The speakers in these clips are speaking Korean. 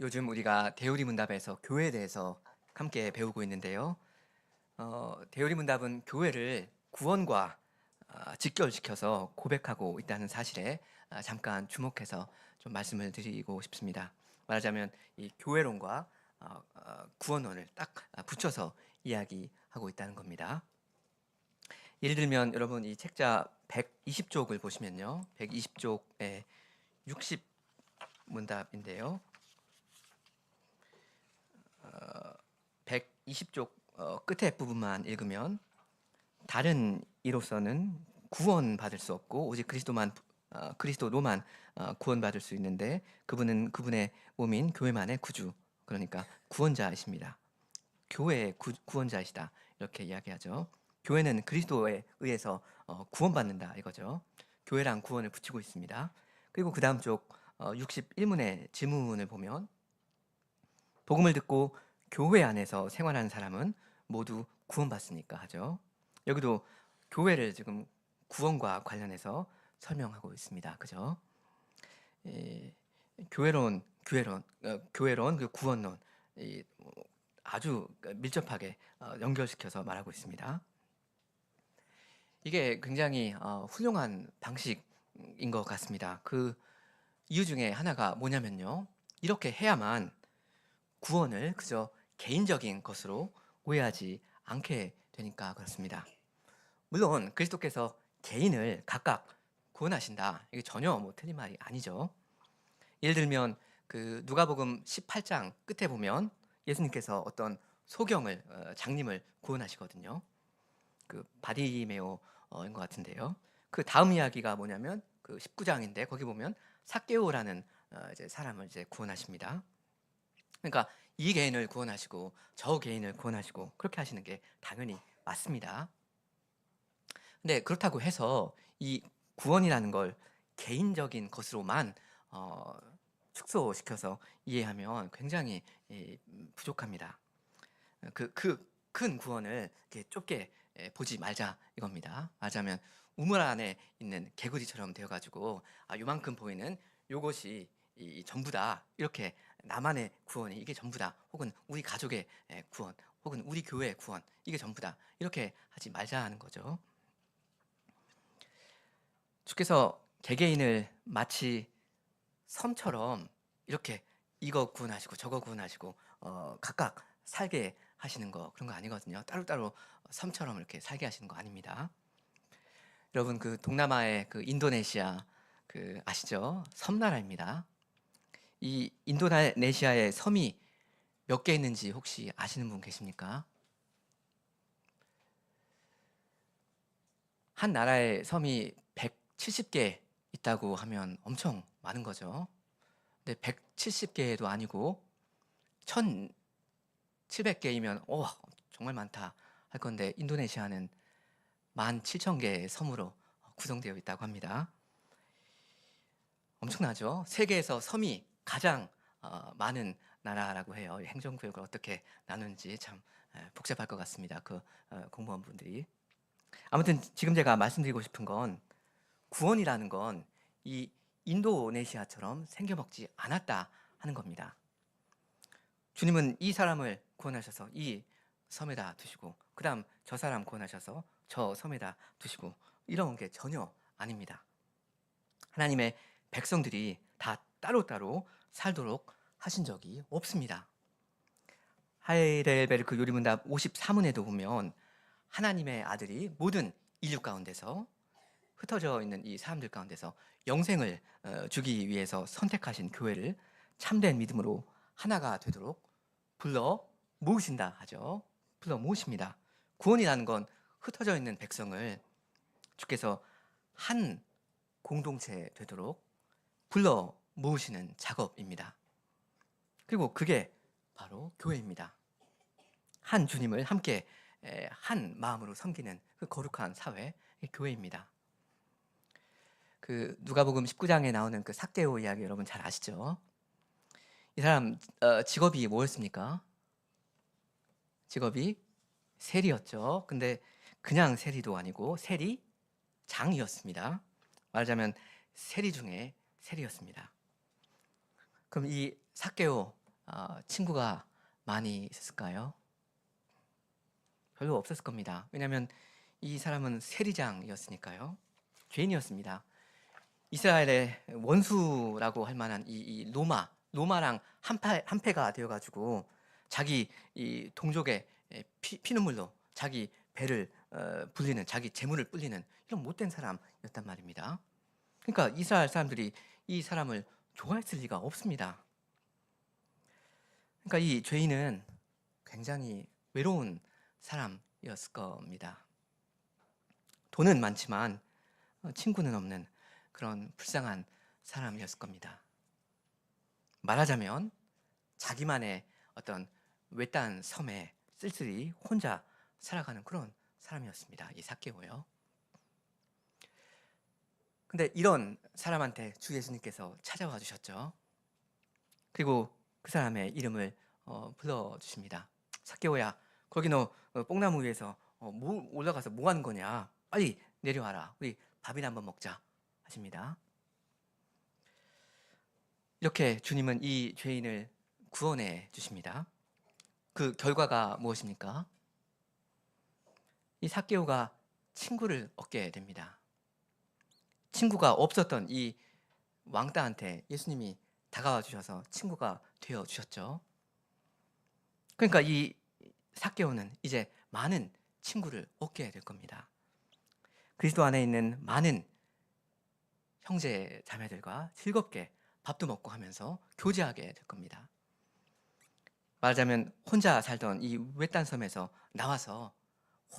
요즘 우리가 대우리문답에서 교회에 대해서 함께 배우고 있는데요. 대우리문답은 교회를 구원과 직결시켜서 고백하고 있다는 사실에 잠깐 주목해서 좀 말씀을 드리고 싶습니다. 말하자면 이 교회론과 구원론을 딱 붙여서 이야기하고 있다는 겁니다. 예를 들면 여러분 이 책자 120쪽을 보시면요. 120쪽에 60 문답인데요. 120쪽 끝에 부분만 읽으면 다른 이로서는 구원받을 수 없고 오직 그리스도로만 구원받을 수 있는데 그분은 그분의 몸인 교회만의 구주, 그러니까 구원자이십니다. 교회의 구원자이시다, 이렇게 이야기하죠. 교회는 그리스도에 의해서 구원받는다 이거죠. 교회랑 구원을 붙이고 있습니다. 그리고 그 다음 쪽 61문의 지문을 보면 복음을 듣고 교회 안에서 생활하는 사람은 모두 구원받습니까 하죠. 여기도 교회를 지금 구원과 관련해서 설명하고 있습니다. 그죠? 교회론, 그 구원론, 아주 밀접하게 연결시켜서 말하고 있습니다. 이게 굉장히 훌륭한 방식인 것 같습니다. 그 이유 중에 하나가 뭐냐면요. 이렇게 해야만 구원을 그저 개인적인 것으로 오해하지 않게 되니까 그렇습니다. 물론 그리스도께서 개인을 각각 구원하신다, 이게 전혀 틀린 말이 아니죠. 예를 들면 그 누가복음 18장 끝에 보면 예수님께서 어떤 장님을 구원하시거든요. 그 바디메오인 것 같은데요. 그 다음 이야기가 뭐냐면 그 19장인데 거기 보면 삭개오라는 이제 사람을 이제 구원하십니다. 그러니까 이 개인을 구원하시고 저 개인을 구원하시고 그렇게 하시는 게 당연히 맞습니다. 근데 그렇다고 해서 이 구원이라는 걸 개인적인 것으로만 축소시켜서 이해하면 굉장히 부족합니다. 그 큰 구원을 이렇게 좁게 보지 말자 이겁니다. 말하자면 우물 안에 있는 개구리처럼 되어가지고 요만큼 보이는 요것이 전부다, 이렇게 나만의 구원이 이게 전부다, 혹은 우리 가족의 구원, 혹은 우리 교회의 구원 이게 전부다, 이렇게 하지 말자는 거죠. 주께서 개개인을 마치 섬처럼 이렇게 이거 구원하시고 저거 구원하시고 각각 살게 하시는 거, 그런 거 아니거든요. 따로따로 섬처럼 이렇게 살게 하시는 거 아닙니다. 여러분 그 동남아의 그 인도네시아 그 아시죠? 섬나라입니다. 이 인도네시아의 섬이 몇 개 있는지 혹시 아시는 분 계십니까? 한 나라의 섬이 170개 있다고 하면 엄청 많은 거죠. 근데 170개도 아니고 1700개이면 정말 많다 할 건데 인도네시아는 17,000개의 섬으로 구성되어 있다고 합니다. 엄청나죠? 세계에서 섬이 가장 많은 나라라고 해요. 행정구역을 어떻게 나누는지 참 복잡할 것 같습니다. 그 공무원분들이. 아무튼 지금 제가 말씀드리고 싶은 건 구원이라는 건 이 인도네시아처럼 생겨먹지 않았다 하는 겁니다. 주님은 이 사람을 구원하셔서 이 섬에다 두시고 그 다음 저 사람 구원하셔서 저 섬에다 두시고 이런 게 전혀 아닙니다. 하나님의 백성들이 다 따로따로 살도록 하신 적이 없습니다. 하이델베르크 요리문답 54문에도 보면 하나님의 아들이 모든 인류 가운데서 흩어져 있는 이 사람들 가운데서 영생을 주기 위해서 선택하신 교회를 참된 믿음으로 하나가 되도록 불러 모으신다 하죠. 불러 모으십니다. 구원이라는 건 흩어져 있는 백성을 주께서 한 공동체 되도록 불러 모으시는 작업입니다. 그리고 그게 바로 교회입니다. 한 주님을 함께 한 마음으로 섬기는 그 거룩한 사회, 교회입니다. 그 누가복음 19장에 나오는 그 삭개오 이야기 여러분 잘 아시죠? 이 사람 직업이 뭐였습니까? 직업이 세리였죠. 근데 그냥 세리도 아니고 세리장이었습니다. 말하자면 세리 중에 세리였습니다. 그럼 이 삭개오 친구가 많이 있었을까요? 별로 없었을 겁니다. 왜냐하면 이 사람은 세리장이었으니까요. 죄인이었습니다. 이스라엘의 원수라고 할 만한 이 로마랑 한패가 되어가지고 자기 이 동족의 피눈물로 자기 배를 불리는, 자기 재물을 불리는 이런 못된 사람이었단 말입니다. 그러니까 이스라엘 사람들이 이 사람을 좋아했을 리가 없습니다. 그러니까 이 죄인은 굉장히 외로운 사람이었을 겁니다. 돈은 많지만 친구는 없는 그런 불쌍한 사람이었을 겁니다. 말하자면 자기만의 어떤 외딴 섬에 쓸쓸히 혼자 살아가는 그런 사람이었습니다. 이 삭개오요. 근데 이런 사람한테 주 예수님께서 찾아와 주셨죠. 그리고 그 사람의 이름을 불러주십니다. 삭개오야, 거기 너 뽕나무 위에서 올라가서 뭐 하는 거냐? 빨리 내려와라. 우리 밥이나 한번 먹자 하십니다. 이렇게 주님은 이 죄인을 구원해 주십니다. 그 결과가 무엇입니까? 이 삭개오가 친구를 얻게 됩니다. 친구가 없었던 이 왕따한테 예수님이 다가와 주셔서 친구가 되어 주셨죠. 그러니까 이 삭개오는 이제 많은 친구를 얻게 될 겁니다. 그리스도 안에 있는 많은 형제 자매들과 즐겁게 밥도 먹고 하면서 교제하게 될 겁니다. 말하자면 혼자 살던 이 외딴 섬에서 나와서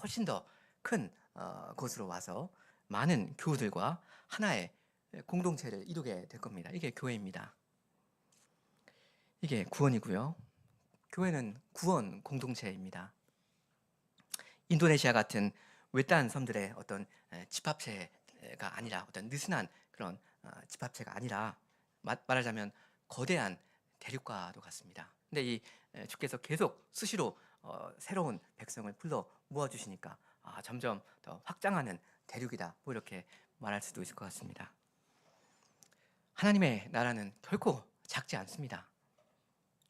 훨씬 더 큰 곳으로 와서 많은 교우들과 하나의 공동체를 이루게 될 겁니다. 이게 교회입니다. 이게 구원이고요. 교회는 구원 공동체입니다. 인도네시아 같은 외딴 섬들의 어떤 집합체가 아니라, 어떤 느슨한 그런 집합체가 아니라, 말하자면 거대한 대륙과도 같습니다. 근데 이 주께서 계속 수시로 새로운 백성을 불러 모아주시니까 점점 더 확장하는 대륙이다, 뭐 이렇게 말할 수도 있을 것 같습니다. 하나님의 나라는 결코 작지 않습니다.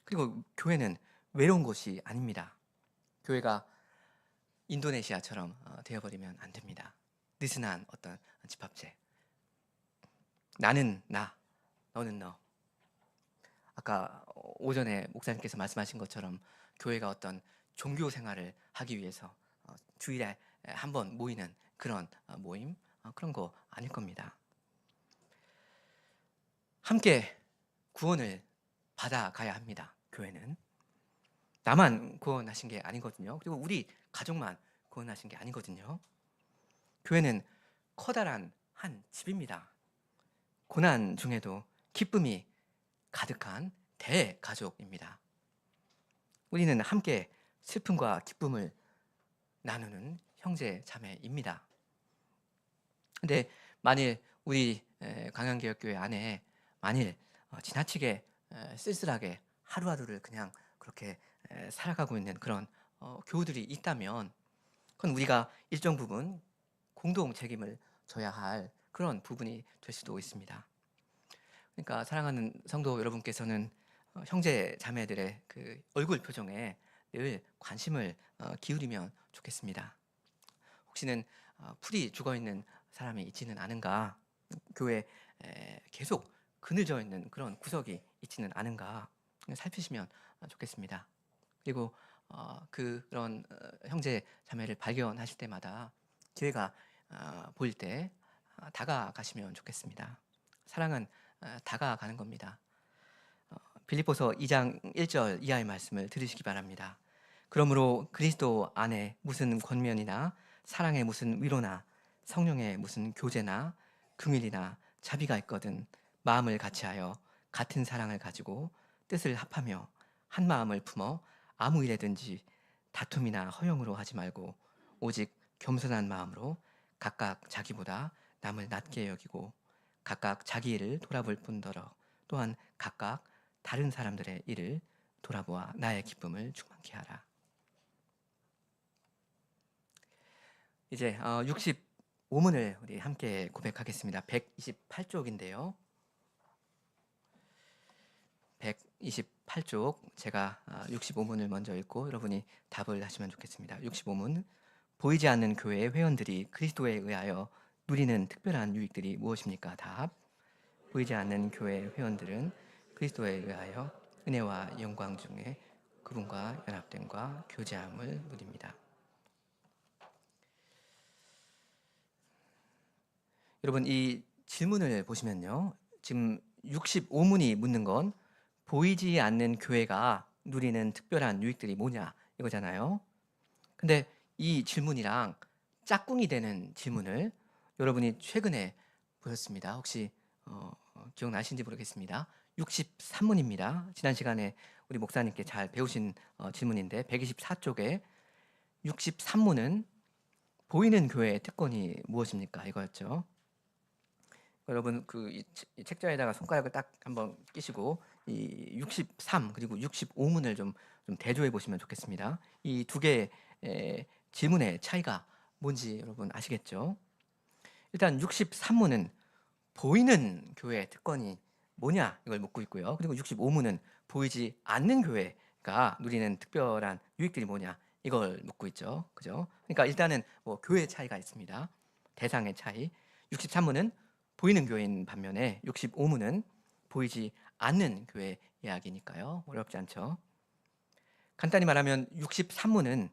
그리고 교회는 외로운 곳이 아닙니다. 교회가 인도네시아처럼 되어버리면 안 됩니다. 느슨한 어떤 집합체. 나는 나, 너는 너. 아까 오전에 목사님께서 말씀하신 것처럼 교회가 어떤 종교 생활을 하기 위해서 주일에 한 번 모이는 그런 모임, 그런 거 아닐 겁니다. 함께 구원을 받아가야 합니다. 교회는 나만 구원하신 게 아니거든요. 그리고 우리 가족만 구원하신 게 아니거든요. 교회는 커다란 한 집입니다. 고난 중에도 기쁨이 가득한 대가족입니다. 우리는 함께 슬픔과 기쁨을 나누는 형제 자매입니다. 근데 만일 우리 강양개혁교회 안에 만일 지나치게 쓸쓸하게 하루하루를 그냥 그렇게 살아가고 있는 그런 교우들이 있다면, 그건 우리가 일정 부분 공동 책임을 져야 할 그런 부분이 될 수도 있습니다. 그러니까 사랑하는 성도 여러분께서는 형제 자매들의 그 얼굴 표정에 늘 관심을 기울이면 좋겠습니다. 혹시는 풀이 죽어있는 사람이 있지는 않은가, 교회에 계속 그늘져 있는 그런 구석이 있지는 않은가 살피시면 좋겠습니다. 그리고 그런 형제 자매를 발견하실 때마다 기회가 보일 때 다가가시면 좋겠습니다. 사랑은 다가가는 겁니다. 빌립보서 2장 1절 이하의 말씀을 들으시기 바랍니다. 그러므로 그리스도 안에 무슨 권면이나 사랑의 무슨 위로나 성령의 무슨 교제나 긍휼이나 자비가 있거든 마음을 같이하여 같은 사랑을 가지고 뜻을 합하며 한 마음을 품어 아무 일에든지 다툼이나 허용으로 하지 말고 오직 겸손한 마음으로 각각 자기보다 남을 낮게 여기고 각각 자기 일을 돌아볼 뿐더러 또한 각각 다른 사람들의 일을 돌아보아 나의 기쁨을 충만케 하라. 이제 65문을 우리 함께 고백하겠습니다. 128쪽인데요. 68쪽 제가 65문을 먼저 읽고 여러분이 답을 하시면 좋겠습니다. 65문. 보이지 않는 교회의 회원들이 그리스도에 의하여 누리는 특별한 유익들이 무엇입니까? 답. 보이지 않는 교회의 회원들은 그리스도에 의하여 은혜와 영광 중에 그분과 연합됨과 교제함을 누립니다. 여러분, 이 질문을 보시면요, 지금 65문이 묻는 건 보이지 않는 교회가 누리는 특별한 유익들이 뭐냐 이거잖아요. 근데 이 질문이랑 짝꿍이 되는 질문을 여러분이 최근에 보셨습니다. 혹시 기억나시는지 모르겠습니다. 63문입니다. 지난 시간에 우리 목사님께 잘 배우신 질문인데 124쪽에 63문은 보이는 교회의 특권이 무엇입니까? 이거였죠. 여러분 이 책자에다가 손가락을 딱 한번 끼시고 이 63 그리고 65문을 좀 대조해 보시면 좋겠습니다. 이 두 개의 질문의 차이가 뭔지 여러분 아시겠죠? 일단 63문은 보이는 교회의 특권이 뭐냐 이걸 묻고 있고요. 그리고 65문은 보이지 않는 교회가 누리는 특별한 유익들이 뭐냐 이걸 묻고 있죠. 그죠? 그러니까 일단은 뭐 교회의 차이가 있습니다. 대상의 차이. 63문은 보이는 교회인 반면에 65문은 보이지 않는 교회 이야기니까요. 어렵지 않죠. 간단히 말하면 63문은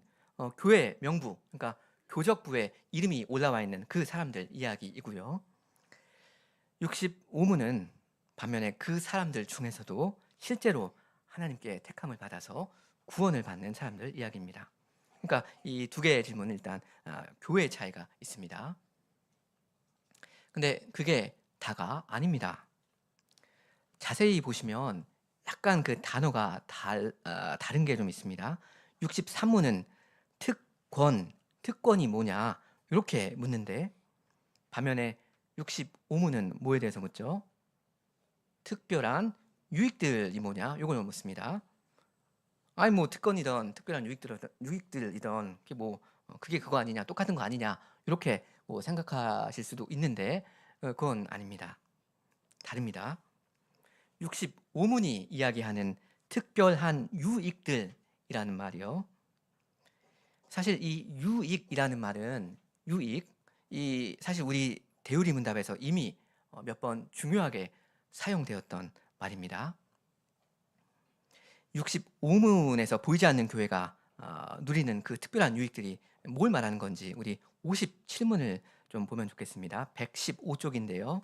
교회 명부, 그러니까 교적부에 이름이 올라와 있는 그 사람들 이야기이고요. 65문은 반면에 그 사람들 중에서도 실제로 하나님께 택함을 받아서 구원을 받는 사람들 이야기입니다. 그러니까 이 두 개의 질문은 일단 교회의 차이가 있습니다. 근데 그게 다가 아닙니다. 자세히 보시면 약간 그 단어가 다른 게 좀 있습니다. 63문은 특권이 뭐냐 이렇게 묻는데 반면에 65문은 뭐에 대해서 묻죠? 특별한 유익들이 뭐냐 이걸 묻습니다. 아니 뭐 특권이든 특별한 유익들이든 그게 그거 아니냐 똑같은 거 아니냐 이렇게 뭐 생각하실 수도 있는데 그건 아닙니다. 다릅니다. 65문이 이야기하는 특별한 유익들이라는 말이요. 사실 이 유익이라는 말은 사실 우리 대우리문답에서 이미 몇 번 중요하게 사용되었던 말입니다. 65문에서 보이지 않는 교회가 누리는 그 특별한 유익들이 뭘 말하는 건지 우리 57문을 좀 보면 좋겠습니다. 115쪽인데요.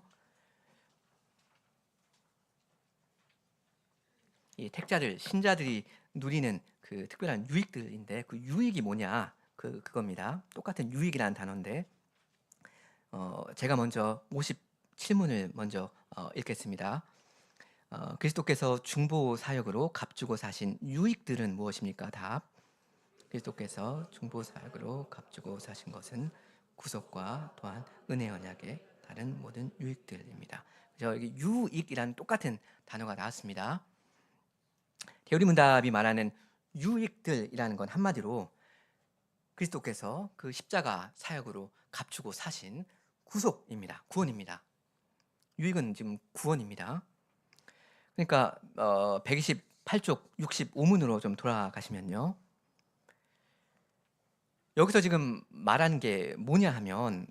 이 택자들, 신자들이 누리는 그 특별한 유익들인데 그 유익이 뭐냐 그겁니다. 똑같은 유익이라는 단어인데 제가 먼저 57문을 먼저 읽겠습니다. 그리스도께서 중보 사역으로 값주고 사신 유익들은 무엇입니까? 답. 그리스도께서 중보 사역으로 값주고 사신 것은 구속과 또한 은혜 언약의 다른 모든 유익들입니다. 그래서 여기 유익이라는 똑같은 단어가 나왔습니다. 대우리문답이 말하는 유익들이라는 건 한마디로 그리스도께서 그 십자가 사역으로 값주고 사신 구속입니다. 구원입니다. 유익은 지금 구원입니다. 그러니까 128쪽 65문으로 좀 돌아가시면요. 여기서 지금 말한 게 뭐냐 하면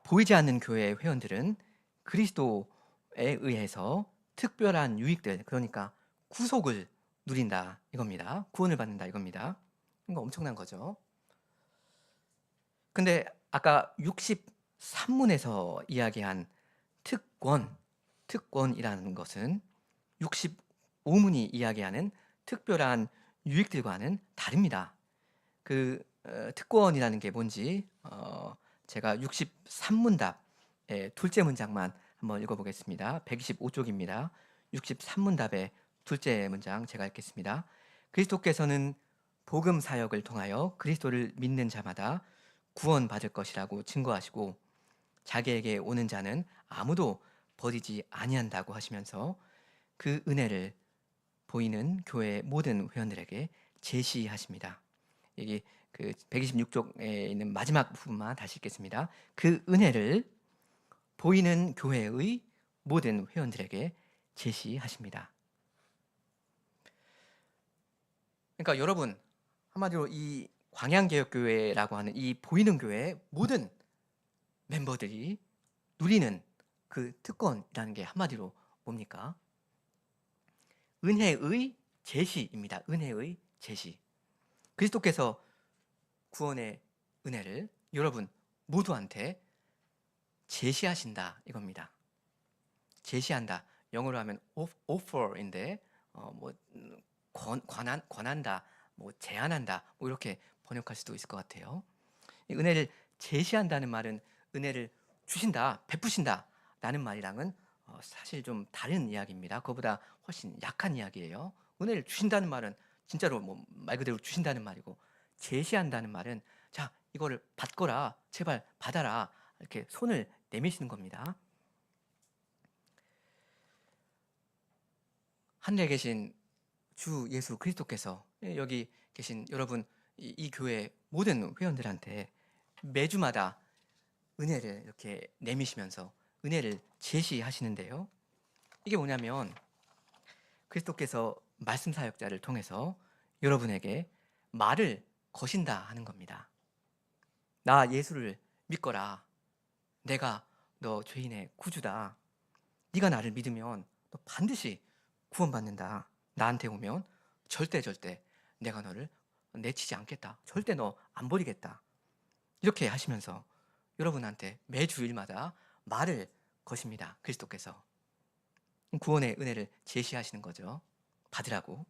보이지 않는 교회의 회원들은 그리스도에 의해서 특별한 유익들, 그러니까 구속을 누린다 이겁니다. 구원을 받는다 이겁니다. 이거 엄청난 거죠. 근데 아까 63문에서 이야기한 특권이라는 것은 65문이 이야기하는 특별한 유익들과는 다릅니다. 그 특권이라는 게 뭔지 제가 63문답의 둘째 문장만 한번 읽어보겠습니다. 125쪽입니다. 63문답의 둘째 문장 제가 읽겠습니다. 그리스도께서는 복음 사역을 통하여 그리스도를 믿는 자마다 구원받을 것이라고 증거하시고 자기에게 오는 자는 아무도 버리지 아니한다고 하시면서 그 은혜를 보이는 교회 모든 회원들에게 제시하십니다. 여기 그 126쪽에 있는 마지막 부분만 다시 읽겠습니다. 그 은혜를 보이는 교회의 모든 회원들에게 제시하십니다. 그러니까 여러분, 한마디로 이 광양개혁교회라고 하는 이 보이는 교회의 모든 멤버들이 누리는 그 특권이라는 게 한마디로 뭡니까? 은혜의 제시입니다. 은혜의 제시. 그리스도께서 구원의 은혜를 여러분 모두한테 제시하신다 이겁니다. 제시한다. 영어로 하면 offer인데 뭐 권한다, 뭐 제한한다, 뭐 이렇게 번역할 수도 있을 것 같아요. 이 은혜를 제시한다는 말은 은혜를 주신다, 베푸신다 라는 말이랑은 사실 좀 다른 이야기입니다. 그거보다 훨씬 약한 이야기예요. 은혜를 주신다는 말은 진짜로 뭐 말 그대로 주신다는 말이고, 제시한다는 말은 자, 이거를 받거라, 제발 받아라, 이렇게 손을 내미시는 겁니다. 하늘에 계신 주 예수 그리스도께서 여기 계신 여러분 이 교회 모든 회원들한테 매주마다 은혜를 이렇게 내미시면서 은혜를 제시하시는데요. 이게 뭐냐면 그리스도께서 말씀 사역자를 통해서 여러분에게 말을 거신다 하는 겁니다. 나 예수를 믿거라. 내가 너 죄인의 구주다. 네가 나를 믿으면 너 반드시 구원받는다. 나한테 오면 절대 내가 너를 내치지 않겠다. 절대 너 안 버리겠다. 이렇게 하시면서 여러분한테 매주일마다 말을 거십니다. 그리스도께서 구원의 은혜를 제시하시는 거죠. 받으라고.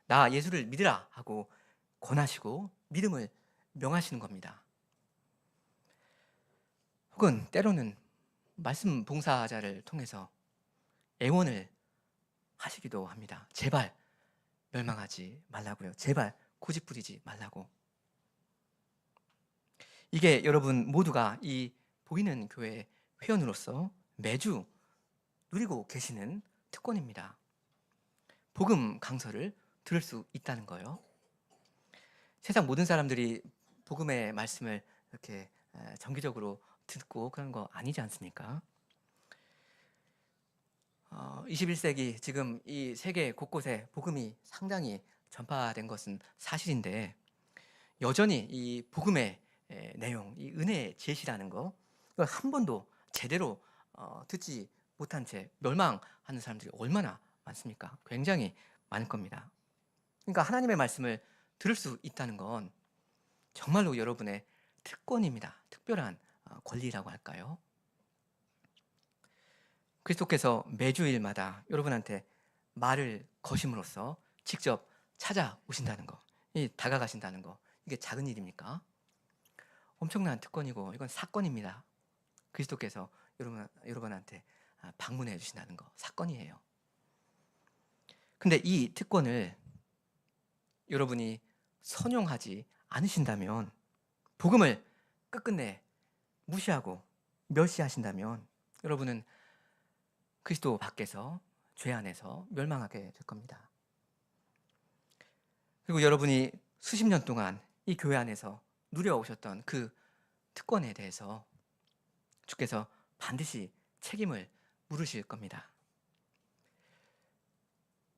나 예수를 믿으라 하고 권하시고 믿음을 명하시는 겁니다. 혹은 때로는 말씀 봉사자를 통해서 애원을 하시기도 합니다. 제발 멸망하지 말라고요. 제발 고집부리지 말라고. 이게 여러분 모두가 이 보이는 교회 회원으로서 매주 누리고 계시는 특권입니다. 복음 강서를 들을 수 있다는 거예요. 세상 모든 사람들이 복음의 말씀을 이렇게 정기적으로 듣고 그런 거 아니지 않습니까? 21세기 지금 이 세계 곳곳에 복음이 상당히 전파된 것은 사실인데 여전히 이 복음의 내용, 이 은혜의 제시라는 거 이걸 한 번도 제대로 듣지 못한 채 멸망하는 사람들이 얼마나 많습니까? 굉장히 많을 겁니다. 그러니까 하나님의 말씀을 들을 수 있다는 건 정말로 여러분의 특권입니다. 특별한 권리라고 할까요? 그리스도께서 매주일마다 여러분한테 말을 거심으로써 직접 찾아오신다는 거, 다가가신다는 거, 이게 작은 일입니까? 엄청난 특권이고 이건 사건입니다. 그리스도께서 여러분한테 방문해 주신다는 거, 사건이에요. 근데 이 특권을 여러분이 선용하지 않으신다면, 복음을 끝끝내 무시하고 멸시하신다면 여러분은 그리스도 밖에서 죄 안에서 멸망하게 될 겁니다. 그리고 여러분이 수십 년 동안 이 교회 안에서 누려오셨던 그 특권에 대해서 주께서 반드시 책임을 물으실 겁니다.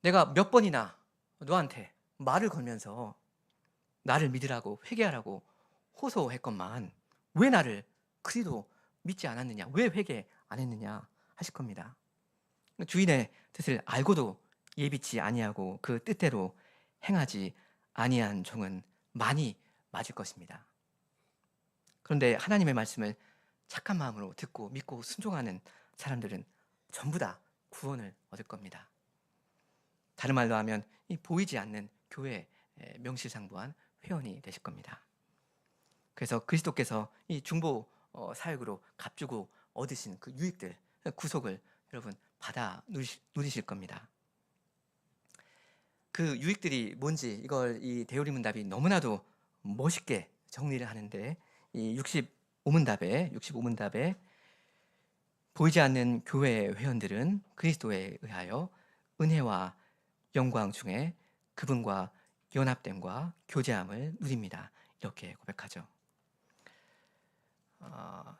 내가 몇 번이나 너한테 말을 걸면서 나를 믿으라고 회개하라고 호소했건만 왜 나를 그리도 믿지 않았느냐, 왜 회개 안 했느냐 하실 겁니다. 주인의 뜻을 알고도 예비치 아니하고 그 뜻대로 행하지 아니한 종은 많이 맞을 것입니다. 그런데 하나님의 말씀을 착한 마음으로 듣고 믿고 순종하는 사람들은 전부 다 구원을 얻을 겁니다. 다른 말로 하면 이 보이지 않는 교회 명실상부한 회원이 되실 겁니다. 그래서 그리스도께서 이 중보 사역으로 값주고 얻으신 그 유익들, 구속을 여러분 받아 누리실 겁니다. 그 유익들이 뭔지 이걸 이 대요리문답이 너무나도 멋있게 정리를 하는데, 이 65문답에 보이지 않는 교회의 회원들은 그리스도에 의하여 은혜와 영광 중에 그분과 연합됨과 교제함을 누립니다. 이렇게 고백하죠.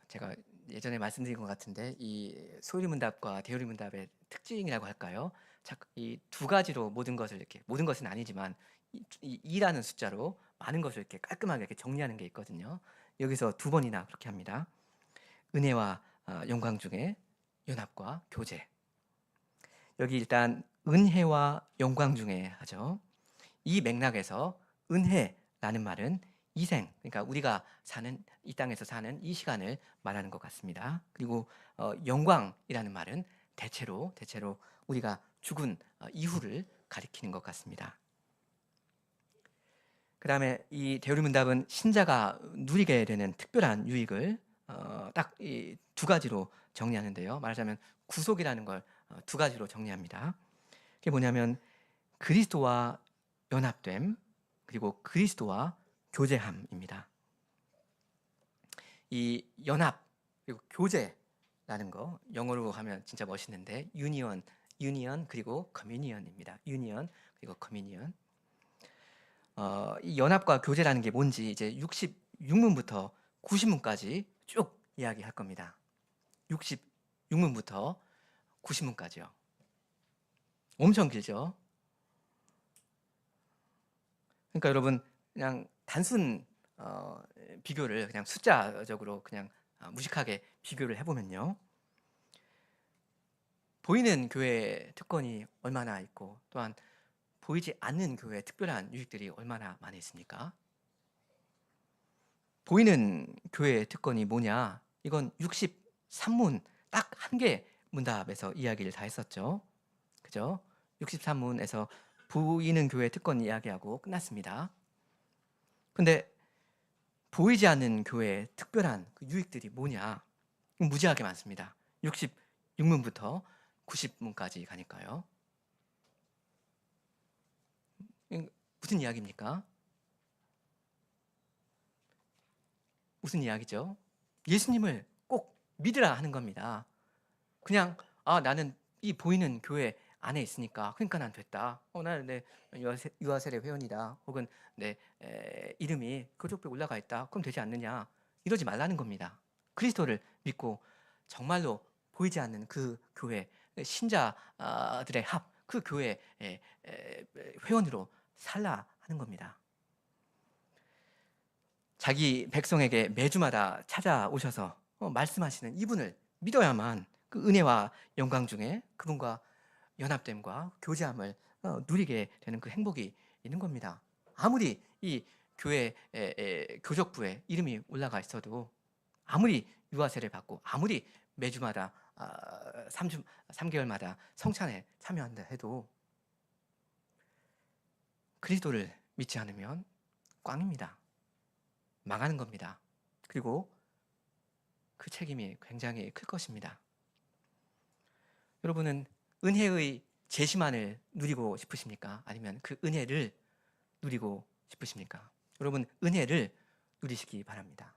제가 예전에 말씀드린 것 같은데 이 소유리문답과 대요리문답의 특징이라고 할까요? 이 두 가지로 모든 것을 이렇게, 모든 것은 아니지만 2라는 숫자로 많은 것을 이렇게 깔끔하게 이렇게 정리하는 게 있거든요. 여기서 2번이나 그렇게 합니다. 은혜와 영광 중에 연합과 교제. 여기 일단 은혜와 영광 중에 하죠. 이 맥락에서 은혜라는 말은 이생, 그러니까 우리가 사는 이 땅에서 사는 이 시간을 말하는 것 같습니다. 그리고 영광이라는 말은 대체로 우리가 죽은 이후를 가리키는 것 같습니다. 그 다음에 이 대우리문답은 신자가 누리게 되는 특별한 유익을 딱 이 2가지로 정리하는데요. 말하자면 구속이라는 걸 2가지로 정리합니다. 그게 뭐냐면 그리스도와 연합됨, 그리고 그리스도와 교제함입니다. 이 연합 그리고 교제라는 거 영어로 하면 진짜 멋있는데 유니언 그리고 커뮤니언입니다. 유니언 그리고 커뮤니언. 이 연합과 교제라는 게 뭔지 이제 66문부터 90문까지 쭉 이야기할 겁니다. 66문부터 90문까지요. 엄청 길죠. 그러니까 여러분 그냥 단순 비교를 그냥 숫자적으로 그냥 무식하게 비교를 해보면요. 보이는 교회 특권이 얼마나 있고 또한 보이지 않는 교회의 특별한 유익들이 얼마나 많이 있습니까? 보이는 교회의 특권이 뭐냐? 이건 63문 딱 한 개 문답에서 이야기를 다 했었죠. 그죠? 63문에서 보이는 교회의 특권 이야기하고 끝났습니다. 근데 보이지 않는 교회의 특별한 그 유익들이 뭐냐? 무지하게 많습니다. 66문부터 90문까지 가니까요. 무슨 이야기입니까? 무슨 이야기죠? 예수님을 꼭 믿으라 하는 겁니다. 그냥 나는 이 보이는 교회 안에 있으니까 그러니까 난 됐다. 나는 내 유아세례 회원이다. 혹은 내 이름이 교족부에 올라가 있다. 그럼 되지 않느냐? 이러지 말라는 겁니다. 그리스도를 믿고 정말로 보이지 않는 그 교회 신자들의 합, 그 교회 회원으로 살라 하는 겁니다. 자기 백성에게 매주마다 찾아오셔서 말씀하시는 이분을 믿어야만 그 은혜와 영광 중에 그분과 연합됨과 교제함을 누리게 되는 그 행복이 있는 겁니다. 아무리 이 교회 교적부에 이름이 올라가 있어도, 아무리 유아세를 받고, 아무리 매주마다 3개월마다 성찬에 참여한다 해도 그리스도를 믿지 않으면 꽝입니다. 망하는 겁니다. 그리고 그 책임이 굉장히 클 것입니다. 여러분은 은혜의 제시만을 누리고 싶으십니까? 아니면 그 은혜를 누리고 싶으십니까? 여러분, 은혜를 누리시기 바랍니다.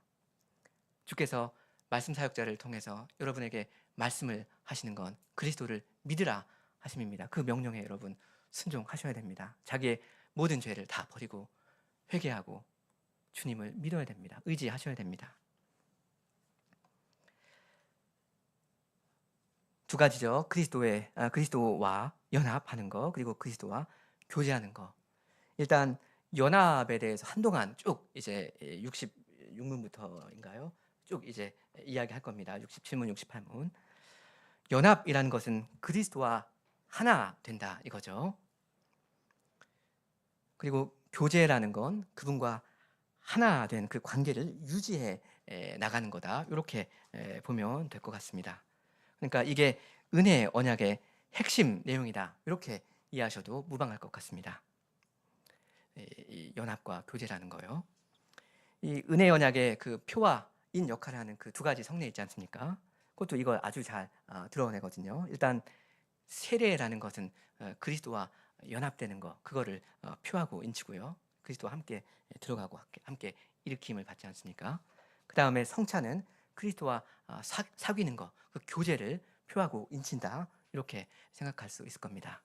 주께서 말씀 사역자를 통해서 여러분에게 말씀을 하시는 건 그리스도를 믿으라 하심입니다. 그 명령에 여러분 순종하셔야 됩니다. 자기의 모든 죄를 다 버리고 회개하고 주님을 믿어야 됩니다. 의지하셔야 됩니다. 2가지죠. 그리스도와 연합하는 거, 그리고 그리스도와 교제하는 거. 일단 연합에 대해서 한동안 쭉 이제 66문부터인가요? 쭉 이제 이야기할 겁니다. 67문, 68문. 연합이라는 것은 그리스도와 하나 된다 이거죠. 그리고 교제라는 건 그분과 하나 된 그 관계를 유지해 나가는 거다. 이렇게 보면 될 것 같습니다. 그러니까 이게 은혜 언약의 핵심 내용이다. 이렇게 이해하셔도 무방할 것 같습니다. 이 연합과 교제라는 거요. 이 은혜 언약의 그 표와 인 역할을 하는 그 2가지 성례 있지 않습니까? 그것도 이걸 아주 잘 드러내거든요. 일단 세례라는 것은 그리스도와 연합되는 거, 그거를 표하고 인치고요. 그리스도와 함께 들어가고 함께 일으킴을 받지 않습니까? 그 다음에 성찬은 그리스도와 사귀는 거, 그 교제를 표하고 인친다. 이렇게 생각할 수 있을 겁니다.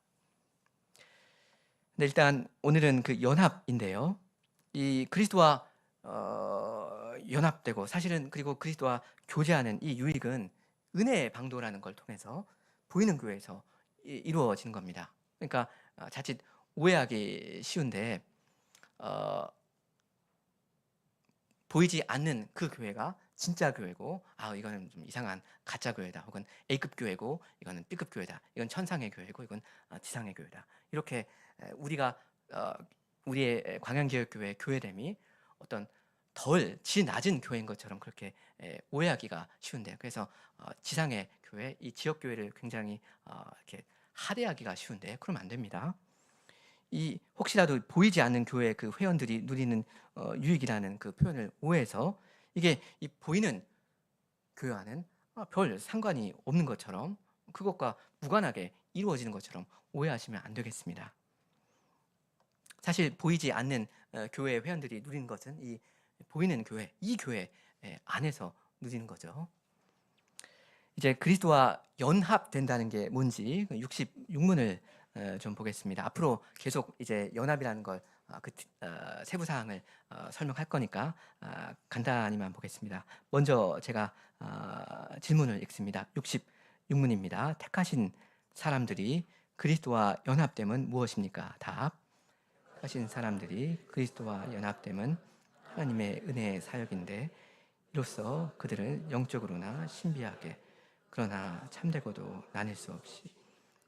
근데 일단 오늘은 그 연합인데요. 이 그리스도와 연합되고 사실은 그리고 그리스도와 교제하는 이 유익은 은혜의 방도라는 걸 통해서 보이는 교회에서 이루어지는 겁니다. 그러니까 자칫 오해하기 쉬운데 어, 보이지 않는 그 교회가 진짜 교회고, 이거는 좀 이상한 가짜 교회다, 혹은 A급 교회고 이거는 B급 교회다, 이건 천상의 교회고 이건 지상의 교회다, 이렇게 우리가 우리의 광양기독교회 교회됨이 어떤 덜 질 낮은 교회인 것처럼 그렇게 오해하기가 쉬운데, 그래서 지상의 교회, 이 지역 교회를 굉장히 이렇게 하대하기가 쉬운데, 그러면 안 됩니다. 이 혹시라도 보이지 않는 교회 그 회원들이 누리는 유익이라는 그 표현을 오해해서, 이게 이 보이는 교회와는 별 상관이 없는 것처럼, 그것과 무관하게 이루어지는 것처럼 오해하시면 안 되겠습니다. 사실 보이지 않는 교회 회원들이 누리는 것은 이 보이는 교회, 이 교회 안에서 누리는 거죠. 이제 그리스도와 연합된다는 게 뭔지 66문을 좀 보겠습니다. 앞으로 계속 이제 연합이라는 걸 세부 사항을 설명할 거니까 간단히만 보겠습니다. 먼저 제가 질문을 읽습니다. 66문입니다. 택하신 사람들이 그리스도와 연합됨은 무엇입니까? 답. 택하신 사람들이 그리스도와 연합됨은 하나님의 은혜의 사역인데, 이로써 그들은 영적으로나 신비하게, 그러나 참되고도 나뉠 수 없이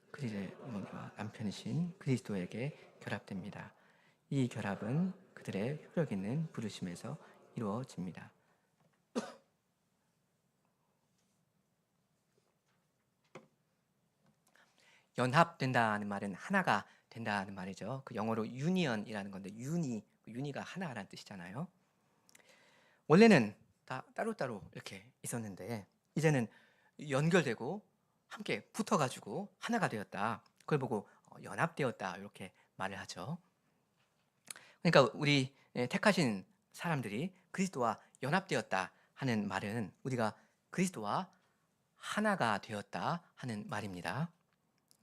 그들의 어머니와 남편이신 그리스도에게 결합됩니다. 이 결합은 그들의 효력 있는 부르심에서 이루어집니다. 연합된다는 말은 하나가 된다는 말이죠. 그 영어로 union이라는 건데, 유니가 하나라는 뜻이잖아요. 원래는 다 따로따로 이렇게 있었는데, 이제는 연결되고 함께 붙어가지고 하나가 되었다, 그걸 보고 연합되었다, 이렇게 말을 하죠. 그러니까 우리 택하신 사람들이 그리스도와 연합되었다 하는 말은 우리가 그리스도와 하나가 되었다 하는 말입니다.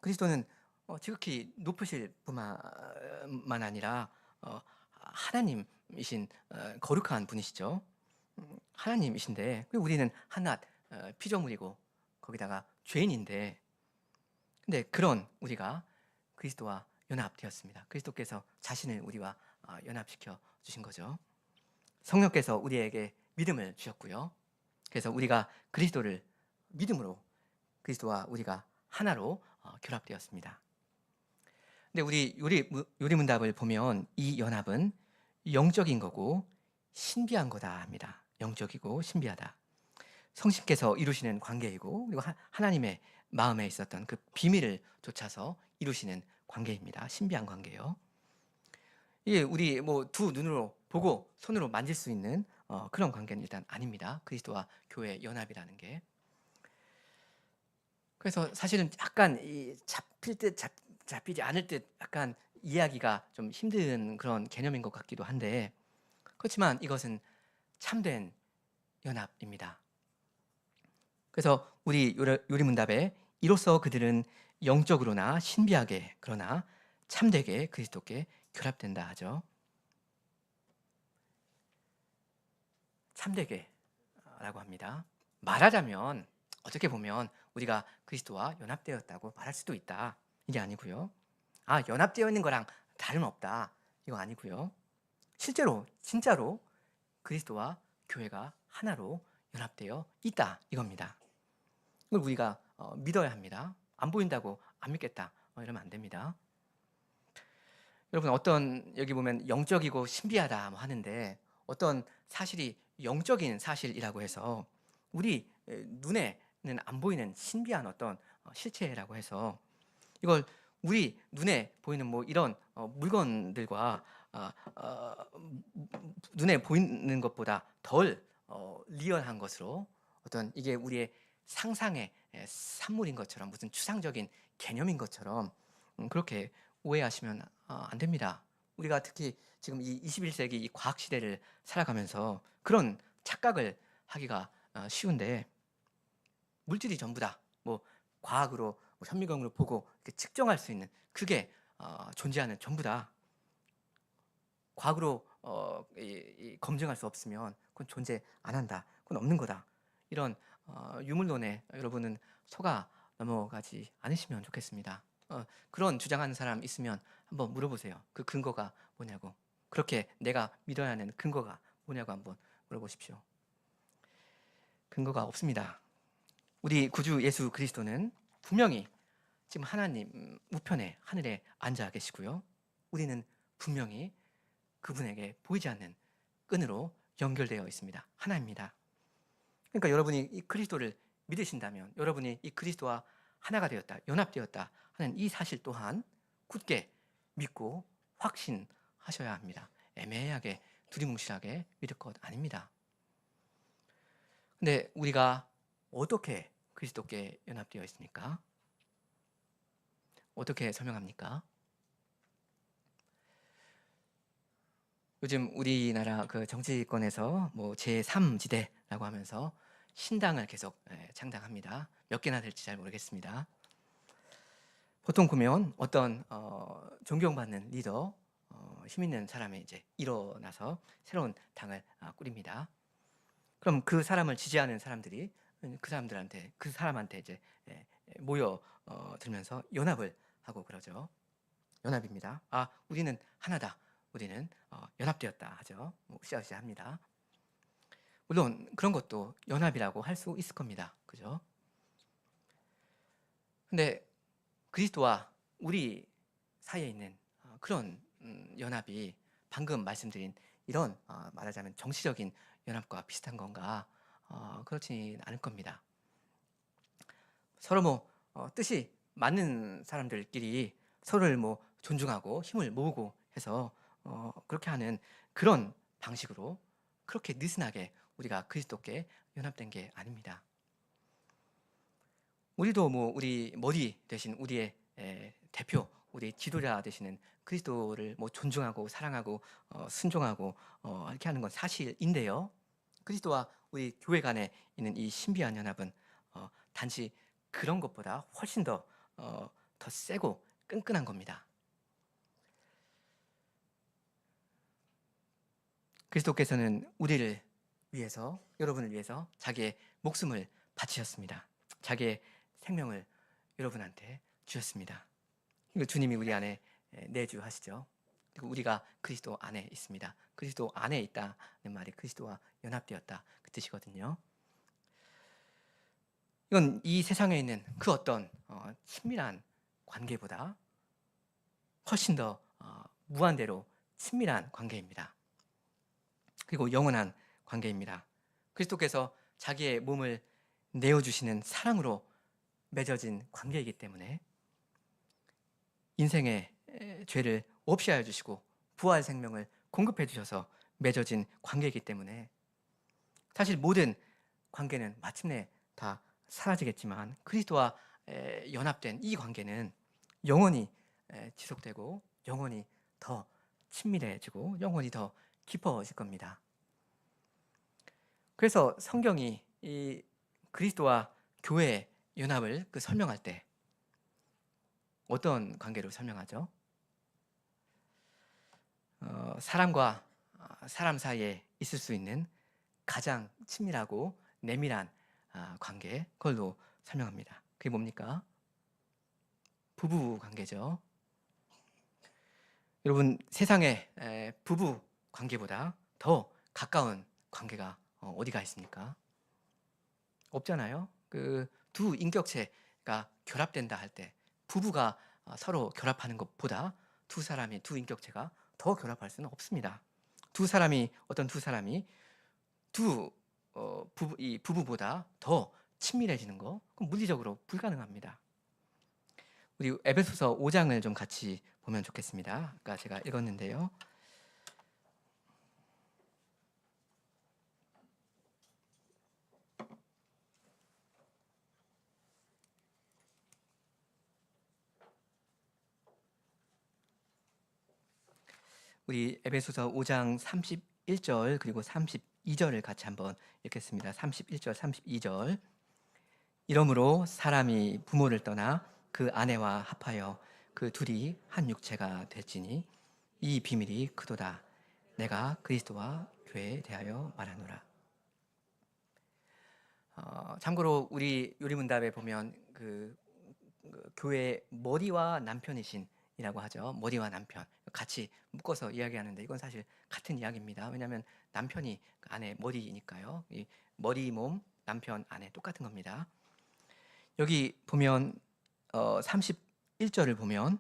그리스도는 지극히 높으실 뿐만 아니라 하나님이신 거룩한 분이시죠. 하나님이신데, 우리는 한낱 피조물이고 거기다가 죄인인데, 근데 그런 우리가 그리스도와 연합되었습니다. 그리스도께서 자신을 우리와 연합시켜 주신 거죠. 성령께서 우리에게 믿음을 주셨고요. 그래서 우리가 그리스도를 믿음으로 그리스도와 우리가 하나로 결합되었습니다. 근데 우리 요리문답을 보면 이 연합은 영적인 거고 신비한 거다 합니다. 영적이고 신비하다. 성신께서 이루시는 관계이고, 그리고 하나님의 마음에 있었던 그 비밀을 좇아서 이루시는 관계입니다. 신비한 관계요. 이게 우리 뭐 두 눈으로 보고 손으로 만질 수 있는 그런 관계는 일단 아닙니다. 그리스도와 교회의 연합이라는 게. 그래서 사실은 약간 잡힐 듯 잡히지 않을 듯 약간 이해하기가 좀 힘든 그런 개념인 것 같기도 한데, 그렇지만 이것은 참된 연합입니다. 그래서 우리 요리문답에 이로써 그들은 영적으로나 신비하게, 그러나 참되게 그리스도께 결합된다 하죠. 참되게 라고 합니다. 말하자면 어떻게 보면 우리가 그리스도와 연합되었다고 말할 수도 있다, 이게 아니고요. 연합되어 있는 거랑 다름없다, 이거 아니고요. 실제로 진짜로 그리스도와 교회가 하나로 연합되어 있다, 이겁니다. 이걸 우리가 믿어야 합니다. 안 보인다고 안 믿겠다 이러면 안 됩니다. 여러분, 여기 보면 영적이고 신비하다 하는데, 어떤 사실이 영적인 사실이라고 해서 우리 눈에는 안 보이는 신비한 어떤 실체라고 해서 이걸 우리 눈에 보이는 뭐 이런 물건들과 눈에 보이는 것보다 덜 리얼한 것으로, 어떤 이게 우리의 상상의 산물인 것처럼, 무슨 추상적인 개념인 것처럼 그렇게 오해하시면 안 됩니다. 우리가 특히 지금 이 21세기 이 과학 시대를 살아가면서 그런 착각을 하기가 쉬운데, 물질이 전부다, 뭐 과학으로 뭐 현미경으로 보고 이렇게 측정할 수 있는 그게 존재하는 전부다, 과학으로 검증할 수 없으면 그건 존재 안 한다, 그건 없는 거다, 이런 유물론에 여러분은 속아 넘어가지 않으시면 좋겠습니다. 그런 주장하는 사람 있으면 한번 물어보세요. 그 근거가 뭐냐고. 그렇게 내가 믿어야 하는 근거가 뭐냐고 한번 물어보십시오. 근거가 없습니다. 우리 구주 예수 그리스도는 분명히 지금 하나님 우편에 하늘에 앉아 계시고요. 우리는 분명히 그분에게 보이지 않는 끈으로 연결되어 있습니다. 하나입니다. 그러니까 여러분이 이 그리스도를 믿으신다면, 여러분이 이 그리스도와 하나가 되었다, 연합되었다 하는 이 사실 또한 굳게 믿고 확신하셔야 합니다. 애매하게 두리뭉실하게 믿을 것 아닙니다. 근데 우리가 어떻게 그리스도께 연합되어 있습니까? 어떻게 설명합니까? 요즘 우리나라 그 정치권에서 뭐 제3지대라고 하면서 신당을 계속 창당합니다. 몇 개나 될지 잘 모르겠습니다. 보통 보면 어떤 존경받는 리더, 힘 있는 사람이 이제 일어나서 새로운 당을 꾸립니다. 그럼 그 사람을 지지하는 사람들이 그 사람한테 이제 모여 들면서 연합을 하고 그러죠. 연합입니다. 우리는 하나다. 우리는 연합되었다 하죠. 으쌰으쌰합니다. 물론 그런 것도 연합이라고 할 수 있을 겁니다. 그죠? 근데 그리스도와 우리 사이에 있는 그런 연합이 방금 말씀드린 이런 말하자면 정치적인 연합과 비슷한 건가? 그렇지는 않을 겁니다. 서로 뭐 뜻이 맞는 사람들끼리 서로를 뭐 존중하고 힘을 모으고 해서 그렇게 하는 그런 방식으로 그렇게 느슨하게 우리가 그리스도께 연합된 게 아닙니다. 우리도 뭐 우리 머리 대신 우리의 대표, 우리 지도자 되시는 그리스도를 뭐 존중하고 사랑하고 순종하고 이렇게 하는 건 사실인데요. 그리스도와 우리 교회 간에 있는 이 신비한 연합은 단지 그런 것보다 훨씬 더 세고 끈끈한 겁니다. 그리스도께서는 우리를 위해서, 여러분을 위해서 자기의 목숨을 바치셨습니다. 자기의 생명을 여러분한테 주셨습니다. 그리고 주님이 우리 안에 내주하시죠. 그리고 우리가 그리스도 안에 있습니다. 그리스도 안에 있다는 말이 그리스도와 연합되었다 그 뜻이거든요. 이건 이 세상에 있는 그 어떤 친밀한 관계보다 훨씬 더 무한대로 친밀한 관계입니다. 그리고 영원한 관계입니다. 그리스도께서 자기의 몸을 내어주시는 사랑으로 맺어진 관계이기 때문에 인생의 죄를 없이 하여 주시고 부활 생명을 공급해 주셔서 맺어진 관계이기 때문에 사실 모든 관계는 마침내 다 사라지겠지만 그리스도와 연합된 이 관계는 영원히 지속되고 영원히 더 친밀해지고 영원히 더 깊어질 겁니다. 그래서 성경이 이 그리스도와 교회의 연합을 설명할 때 어떤 관계로 설명하죠? 사람과 사람 사이에 있을 수 있는 가장 친밀하고 내밀한 관계, 그걸로 설명합니다. 그게 뭡니까? 부부 관계죠. 여러분, 세상에 부부 관계보다 더 가까운 관계가 어디가 있습니까? 없잖아요. 그 두 인격체가 결합된다 할 때 부부가 서로 결합하는 것보다 두 인격체가 더 결합할 수는 없습니다. 어떤 두 사람이 이 부부보다 더 친밀해지는 거, 그건 물리적으로 불가능합니다. 우리 에베소서 5장을 좀 같이 보면 좋겠습니다. 아까 제가 읽었는데요. 우리 에베소서 5장 31절 그리고 32절을 같이 한번 읽겠습니다. 31절, 32절. 이러므로 사람이 부모를 떠나 그 아내와 합하여 그 둘이 한 육체가 될지니 이 비밀이 크도다. 내가 그리스도와 교회에 대하여 말하노라. 참고로 우리 요리문답에 보면 그 교회의 머리와 남편이신 비밀이라고 하죠. 머리와 남편 같이 묶어서 이야기하는데 이건 사실 같은 이야기입니다. 왜냐하면 남편이 그 아내 머리니까요. 이 머리 몸 남편 아내 똑같은 겁니다. 여기 보면 31절을 보면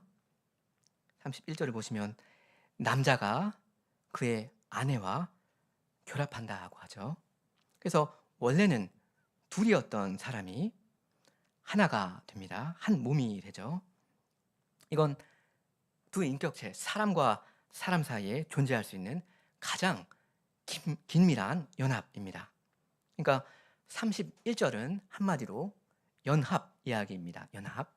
31절을 보시면 남자가 그의 아내와 결합한다고 하죠. 그래서 원래는 둘이었던 사람이 하나가 됩니다. 한 몸이 되죠. 이건 두 인격체, 사람과 사람 사이에 존재할 수 있는 가장 긴밀한 연합입니다. 그러니까 31절은 한마디로 연합 이야기입니다. 연합.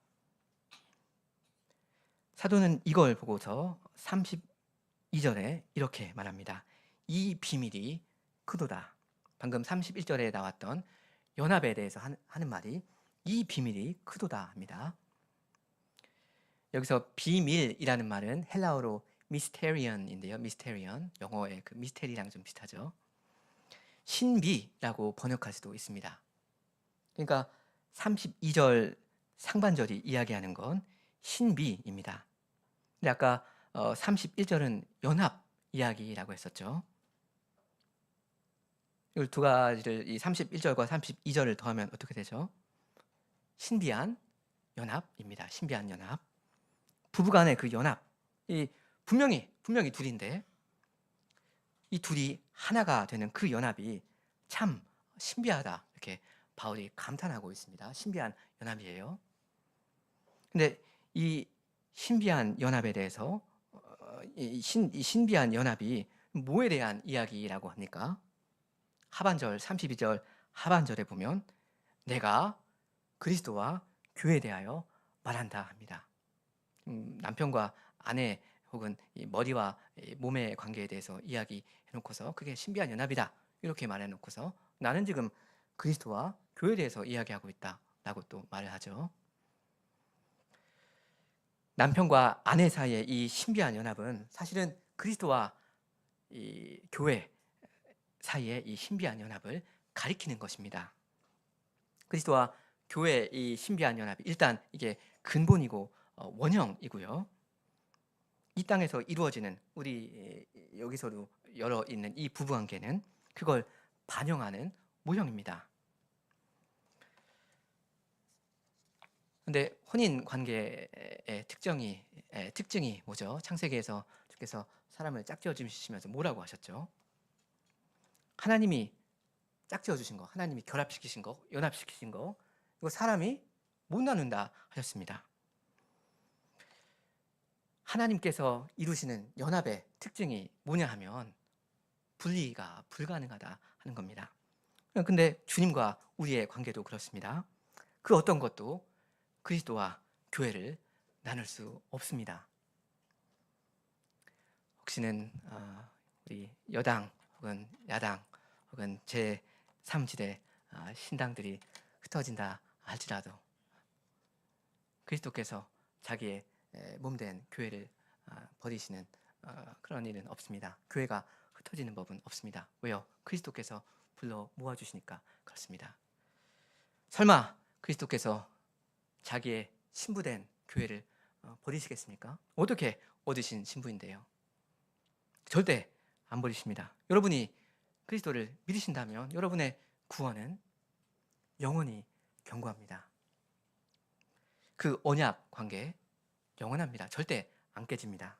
사도는 이걸 보고서 32절에 이렇게 말합니다. 이 비밀이 크도다. 방금 31절에 나왔던 연합에 대해서 하는 말이 이 비밀이 크도다 합니다. 여기서 비밀이라는 말은 헬라어로 미스테리언인데요. 미스테리언, 영어의 그 미스테리랑 좀 비슷하죠. 신비라고 번역할 수도 있습니다. 그러니까 32절 상반절이 이야기하는 건 신비입니다. 근데 아까 31절은 연합 이야기라고 했었죠. 이 두 가지를 이 31절과 32절을 더하면 어떻게 되죠? 신비한 연합입니다. 신비한 연합. 부부간의 그 연합. 이 분명히 둘인데 이 둘이 하나가 되는 그 연합이 참 신비하다. 이렇게 바울이 감탄하고 있습니다. 신비한 연합이에요. 근데 이 신비한 연합에 대해서 이 신비한 연합이 뭐에 대한 이야기라고 합니까? 하반절 32절 하반절에 보면 내가 그리스도와 교회에 대하여 말한다 합니다. 남편과 아내 혹은 이 머리와 이 몸의 관계에 대해서 이야기해 놓고서 그게 신비한 연합이다 이렇게 말해 놓고서 나는 지금 그리스도와 교회에 대해서 이야기하고 있다라고 또 말을 하죠. 남편과 아내 사이의 이 신비한 연합은 사실은 그리스도와 이 교회 사이의 이 신비한 연합을 가리키는 것입니다. 그리스도와 교회의 이 신비한 연합이 일단 이게 근본이고 원형이고요. 이 땅에서 이루어지는 우리 여기서도 열어 있는 이 부부관계는 그걸 반영하는 모형입니다. 근데 혼인 관계의 특징이 뭐죠? 창세기에서 주께서 사람을 짝지어 주시면서 뭐라고 하셨죠? 하나님이 짝지어 주신 거, 하나님이 결합시키신 거, 연합시키신 거, 이거 사람이 못 나눈다 하셨습니다. 하나님께서 이루시는 연합의 특징이 뭐냐 하면 분리가 불가능하다 하는 겁니다. 근데 주님과 우리의 관계도 그렇습니다. 그 어떤 것도 그리스도와 교회를 나눌 수 없습니다. 혹시는 우리 여당 혹은 야당 혹은 제3지대 신당들이 흩어진다 할지라도 그리스도께서 자기의 몸된 교회를 버리시는 그런 일은 없습니다. 교회가 흩어지는 법은 없습니다. 왜요? 그리스도께서 불러 모아주시니까 그렇습니다. 설마 그리스도께서 자기의 신부된 교회를 버리시겠습니까? 어떻게 얻으신 신부인데요? 절대 안 버리십니다. 여러분이 그리스도를 믿으신다면 여러분의 구원은 영원히 견고합니다. 그 언약 관계 영원합니다. 절대 안 깨집니다.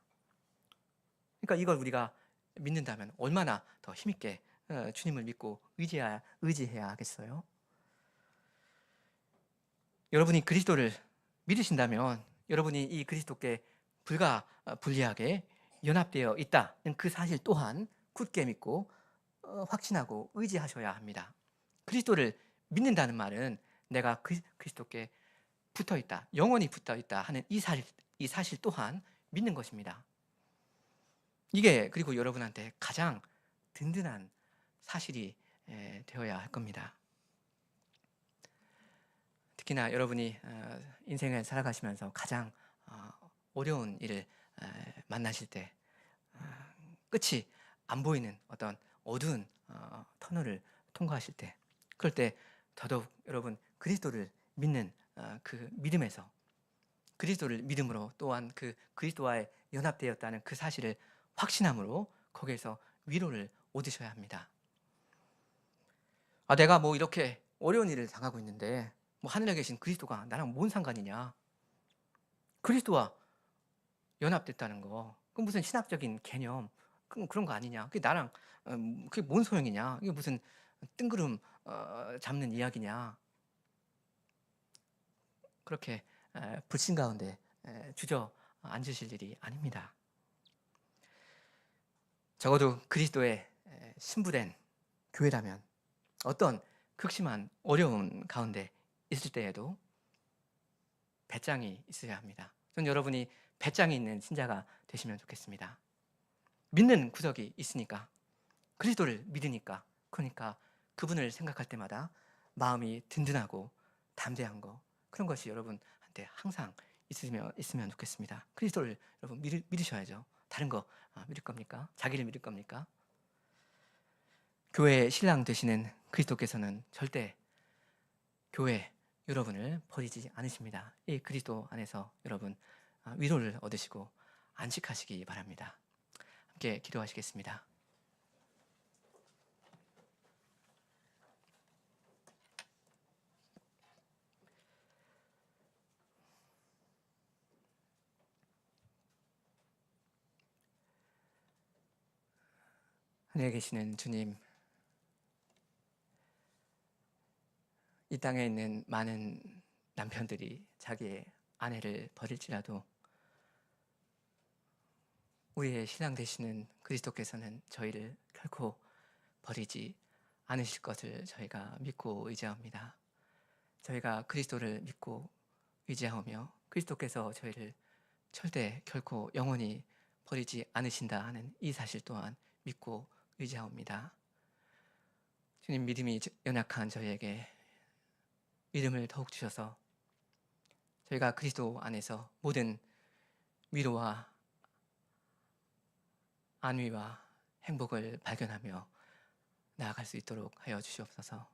그러니까 이걸 우리가 믿는다면 얼마나 더 힘있게 주님을 믿고 의지해야 하겠어요? 여러분이 그리스도를 믿으신다면 여러분이 이 그리스도께 불가분리하게 연합되어 있다는 그 사실 또한 굳게 믿고 확신하고 의지하셔야 합니다. 그리스도를 믿는다는 말은 내가 그리스도께 붙어있다, 영원히 붙어있다 하는 이 사실 또한 믿는 것입니다. 이게 그리고 여러분한테 가장 든든한 사실이 되어야 할 겁니다. 특히나 여러분이 인생을 살아가시면서 가장 어려운 일을 만나실 때 끝이 안 보이는 어떤 어두운 터널을 통과하실 때 그럴 때 더더욱 여러분 그리스도를 믿는 그 믿음에서 그리스도를 믿음으로 또한 그 그리스도와의 연합되었다는 그 사실을 확신함으로 거기에서 위로를 얻으셔야 합니다. 내가 뭐 이렇게 어려운 일을 당하고 있는데 뭐 하늘에 계신 그리스도가 나랑 뭔 상관이냐? 그리스도와 연합됐다는 거, 그 무슨 신학적인 개념, 그런 거 아니냐? 그게 나랑 그게 뭔 소용이냐? 이게 무슨 뜬구름 잡는 이야기냐? 그렇게 불신 가운데 주저앉으실 일이 아닙니다. 적어도 그리스도의 신부된 교회라면 어떤 극심한 어려운 가운데 있을 때에도 배짱이 있어야 합니다. 전 여러분이 배짱이 있는 신자가 되시면 좋겠습니다. 믿는 구석이 있으니까, 그리스도를 믿으니까, 그러니까 그분을 생각할 때마다 마음이 든든하고 담대한 거, 그런 것이 여러분한테 항상 있으면 좋겠습니다. 그리스도를 여러분 믿으셔야죠. 다른 거 믿을 겁니까? 자기를 믿을 겁니까? 교회의 신랑 되시는 그리스도께서는 절대 교회 여러분을 버리지 않으십니다. 이 그리스도 안에서 여러분 위로를 얻으시고 안식하시기 바랍니다. 함께 기도하시겠습니다. 하늘에 계시는 주님, 이 땅에 있는 많은 남편들이 자기의 아내를 버릴지라도 우리의 신랑 되시는 그리스도께서는 저희를 결코 버리지 않으실 것을 저희가 믿고 의지합니다. 저희가 그리스도를 믿고 의지하며 그리스도께서 저희를 절대 결코 영원히 버리지 않으신다 하는 이 사실 또한 믿고 의지하옵니다. 주님, 믿음이 연약한 저희에게 믿음을 더욱 주셔서 저희가 그리스도 안에서 모든 위로와 안위와 행복을 발견하며 나아갈 수 있도록 하여 주시옵소서.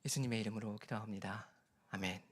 예수님의 이름으로 기도합니다. 아멘.